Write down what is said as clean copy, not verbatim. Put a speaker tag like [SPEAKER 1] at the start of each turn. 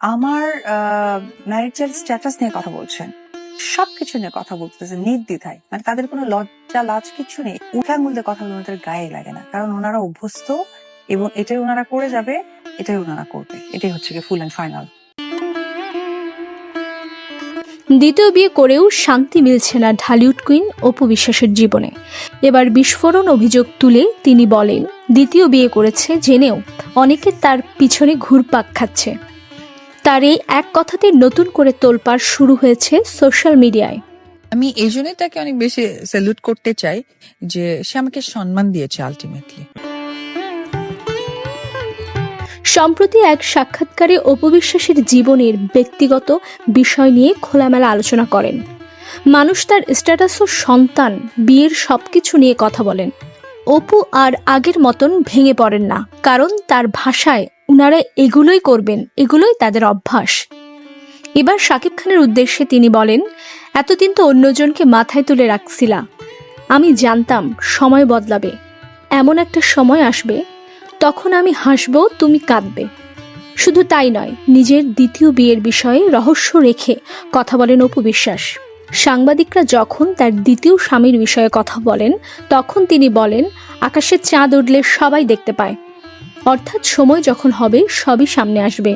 [SPEAKER 1] আমার marital status নিয়ে কথা বলছেন, সবকিছু নিয়ে কথা বলতেছে নির্দ্বিধায়, মানে তাদের কোনো লজ্জা লাজ কিছু নেই। উঠার মধ্যে কথা বলে ওনাদের গায়ে লাগে না, কারণ ওনারা অভ্যস্ত এবং এটাই ওনারা করে যাবে, এটাই ওনারা করবে, এটাই হচ্ছে কি ফুল অ্যান্ড ফাইনাল।
[SPEAKER 2] দ্বিতীয় বিয়ে করেও শান্তি মিলছে না ঢালিউড কুইন অপু বিশ্বাসের জীবনে। এবার বিস্ফোরণ অভিযোগ তুলে তিনি বলেন, দ্বিতীয় বিয়ে করেছে জেনেও অনেকে তার পিছনে ঘুরপাক খাচ্ছে। তার এই এক কথাতে নতুন করে তোলপাড় শুরু হয়েছে সোশ্যাল মিডিয়ায়।
[SPEAKER 3] আমি এই জন্যই তাকে অনেক বেশি স্যালুট করতে চাই যে সে আমাকে সম্মান দিয়েছে আলটিমেটলি।
[SPEAKER 2] সম্প্রতি এক সাক্ষাৎকারে অপু বিশ্বাসের জীবনের ব্যক্তিগত বিষয় নিয়ে খোলামেলা আলোচনা করেন। মানুষ তার স্ট্যাটাস ও সন্তান, বিয়ের সবকিছু নিয়ে কথা বলেন। অপু আর আগের মতন ভেঙে পড়েন না, কারণ তার ভাষায় উনারা এগুলোই করবেন, এগুলোই তাদের অভ্যাস। এবার শাকিব খানের উদ্দেশ্যে তিনি বলেন, এতদিন তো অন্যজনকে মাথায় তুলে রাখছিলা, আমি জানতাম সময় বদলাবে, এমন একটা সময় আসবে তখন আমি হাসবো, তুমি কাঁদবে। শুধু তাই নয়, নিজের দ্বিতীয় বিয়ের বিষয়ে রহস্য রেখে কথা বলেন অপু বিশ্বাস। সাংবাদিকরা যখন তার দ্বিতীয় স্বামীর বিষয়ে কথা বলেন, তখন তিনি বলেন, আকাশে চাঁদ উঠলে সবাই দেখতে পায়, অর্থাৎ সময় যখন হবে সবই সামনে আসবে।